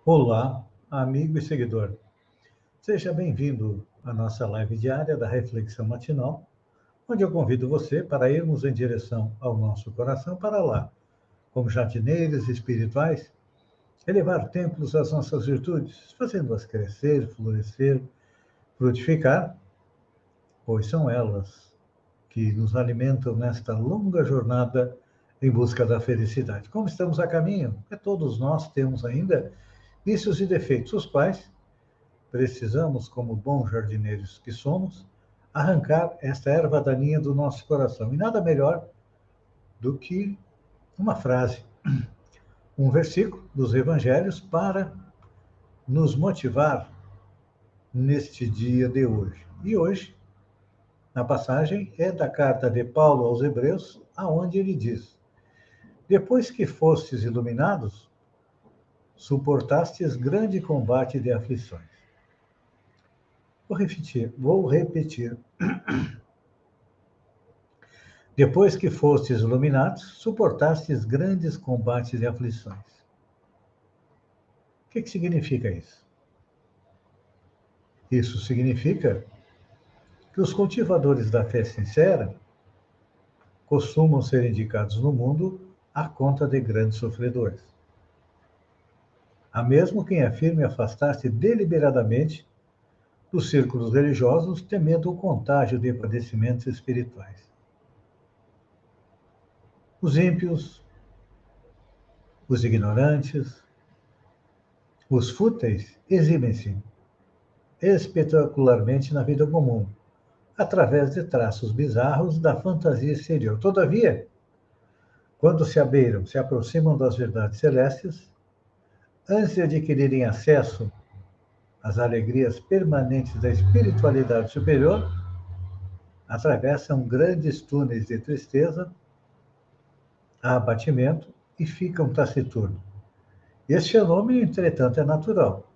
Olá, amigo e seguidor. Seja bem-vindo à nossa live diária da Reflexão Matinal, onde eu convido você para irmos em direção ao nosso coração para lá, como jardineiros espirituais, elevar templos às nossas virtudes, fazendo-as crescer, florescer, frutificar, pois são elas que nos alimentam nesta longa jornada em busca da felicidade. Como estamos a caminho, todos nós temos ainda vícios e defeitos, os quais precisamos, como bons jardineiros que somos, arrancar esta erva daninha do nosso coração. E nada melhor do que uma frase, um versículo dos evangelhos para nos motivar neste dia de hoje. E hoje, na passagem, é da carta de Paulo aos Hebreus, aonde ele diz: Depois que fostes iluminados, suportastes grande combate de aflições. Vou repetir. Depois que fostes iluminados, suportastes grandes combates e aflições. O que significa isso? Isso significa que os cultivadores da fé sincera costumam ser indicados no mundo à conta de grandes sofredores. Há mesmo quem afirme afastar-se deliberadamente dos círculos religiosos, temendo o contágio de padecimentos espirituais. Os ímpios, os ignorantes, os fúteis exibem-se espetacularmente na vida comum, através de traços bizarros da fantasia exterior. Todavia, quando se aproximam das verdades celestes, antes de adquirirem acesso às alegrias permanentes da espiritualidade superior, atravessam grandes túneis de tristeza, abatimento e ficam taciturnos. Este fenômeno, entretanto, é natural,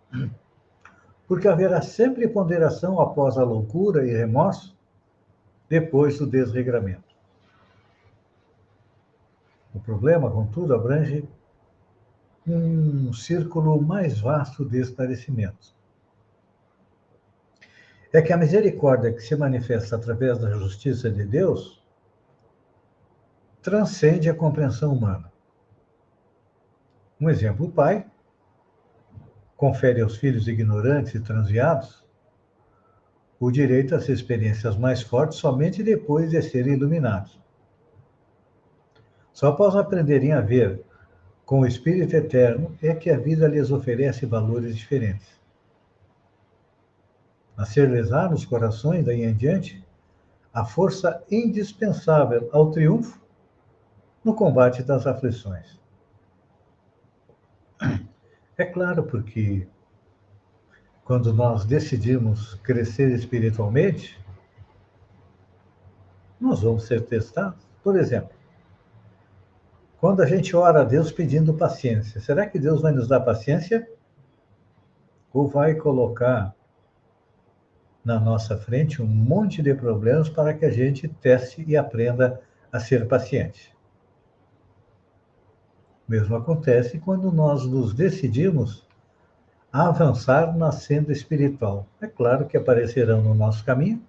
porque haverá sempre ponderação após a loucura e remorso, depois do desregramento. O problema, contudo, abrange um círculo mais vasto de esclarecimentos. É que a misericórdia que se manifesta através da justiça de Deus transcende a compreensão humana. Um exemplo, o pai confere aos filhos ignorantes e transviados o direito às experiências mais fortes somente depois de serem iluminados. Só após aprenderem a ver com o Espírito Eterno é que a vida lhes oferece valores diferentes. A ser-lhes-á nos corações, daí em diante, a força indispensável ao triunfo no combate das aflições. É claro, porque quando nós decidimos crescer espiritualmente, nós vamos ser testados. Por exemplo, quando a gente ora a Deus pedindo paciência, será que Deus vai nos dar paciência? Ou vai colocar na nossa frente um monte de problemas para que a gente teste e aprenda a ser paciente? O mesmo acontece quando nós nos decidimos a avançar na senda espiritual. É claro que aparecerão no nosso caminho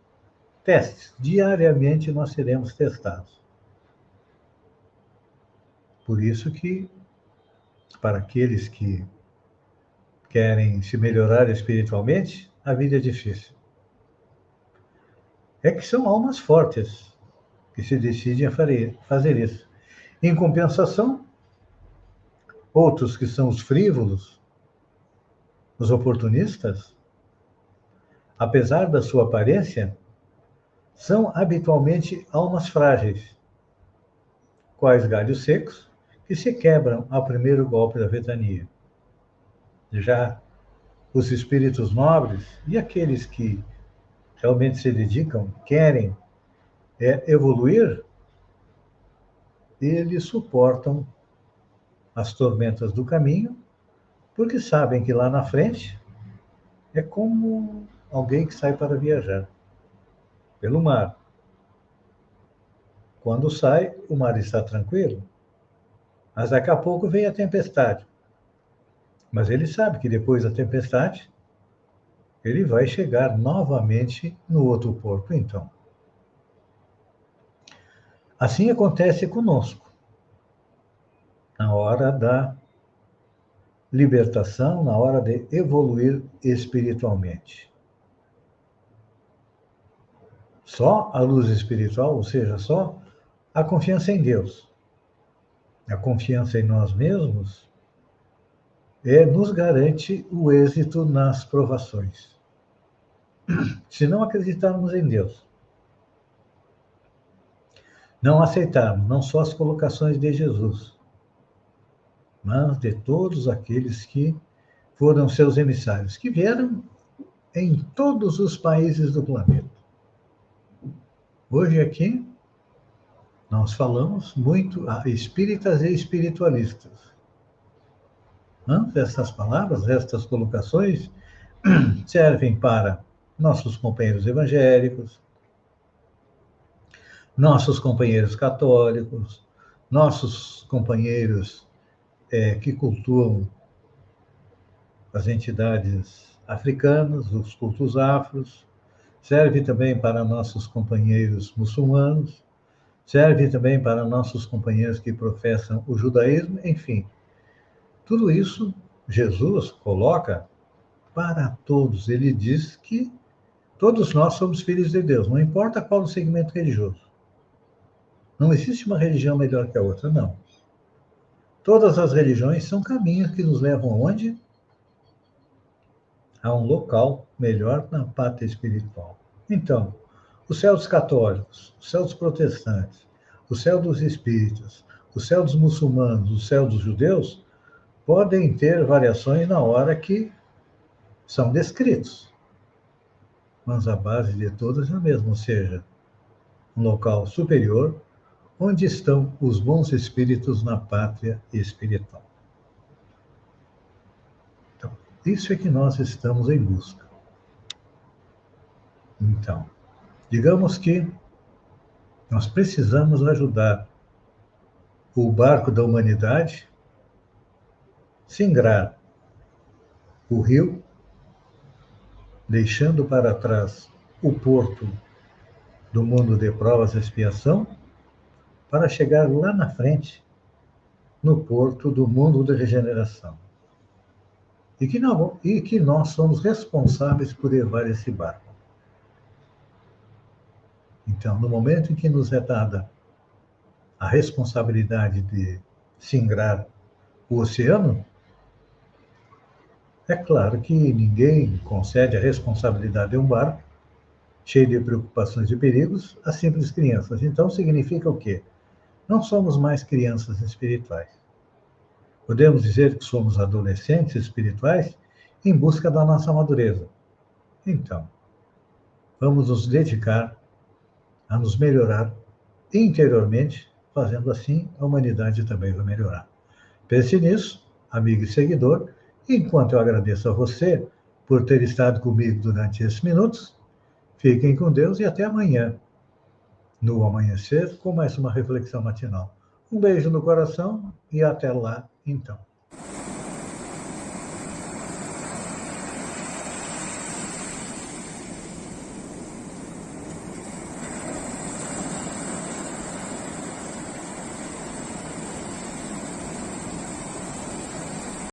testes. Diariamente nós seremos testados. Por isso que, para aqueles que querem se melhorar espiritualmente, a vida é difícil. É que são almas fortes que se decidem a fazer isso. Em compensação, outros que são os frívolos, os oportunistas, apesar da sua aparência, são habitualmente almas frágeis, quais galhos secos, que se quebram ao primeiro golpe da ventania. Já os espíritos nobres e aqueles que realmente se dedicam, querem evoluir, eles suportam as tormentas do caminho, porque sabem que lá na frente é como alguém que sai para viajar pelo mar. Quando sai, o mar está tranquilo, mas daqui a pouco vem a tempestade. Mas ele sabe que depois da tempestade, ele vai chegar novamente no outro porto, então. Assim acontece conosco, na hora da libertação, na hora de evoluir espiritualmente. Só a luz espiritual, ou seja, só a confiança em Deus, a confiança em nós mesmos, nos garante o êxito nas provações. Se não acreditarmos em Deus, não aceitarmos não só as colocações de Jesus, mas de todos aqueles que foram seus emissários, que vieram em todos os países do planeta. Hoje aqui, nós falamos muito a espíritas e espiritualistas. Essas palavras, estas colocações, servem para nossos companheiros evangélicos, nossos companheiros católicos, nossos companheiros que cultuam as entidades africanas, os cultos afros, serve também para nossos companheiros muçulmanos, serve também para nossos companheiros que professam o judaísmo, enfim. Tudo isso Jesus coloca para todos. Ele diz que todos nós somos filhos de Deus, não importa qual o segmento religioso. Não existe uma religião melhor que a outra, não. Todas as religiões são caminhos que nos levam aonde? A um local melhor na pátria espiritual. Então, o céu dos católicos, o céu dos protestantes, o céu dos espíritas, o céu dos muçulmanos, o céu dos judeus, podem ter variações na hora que são descritos. Mas a base de todas é a mesma, ou seja, um local superior, onde estão os bons espíritos na pátria espiritual. Então, isso é que nós estamos em busca. Então, digamos que nós precisamos ajudar o barco da humanidade singrar o rio, deixando para trás o porto do mundo de provas e expiação, para chegar lá na frente, no porto do mundo de regeneração. E que nós somos responsáveis por levar esse barco. Então, no momento em que nos é dada a responsabilidade de singrar o oceano, é claro que ninguém concede a responsabilidade de um barco cheio de preocupações e perigos a simples crianças. Então, significa o quê? Não somos mais crianças espirituais. Podemos dizer que somos adolescentes espirituais em busca da nossa madureza. Então, vamos nos dedicar a nos melhorar interiormente, fazendo assim, a humanidade também vai melhorar. Pense nisso, amigo e seguidor, enquanto eu agradeço a você por ter estado comigo durante esses minutos. Fiquem com Deus e até amanhã, no amanhecer, com mais uma reflexão matinal. Um beijo no coração e até lá, então.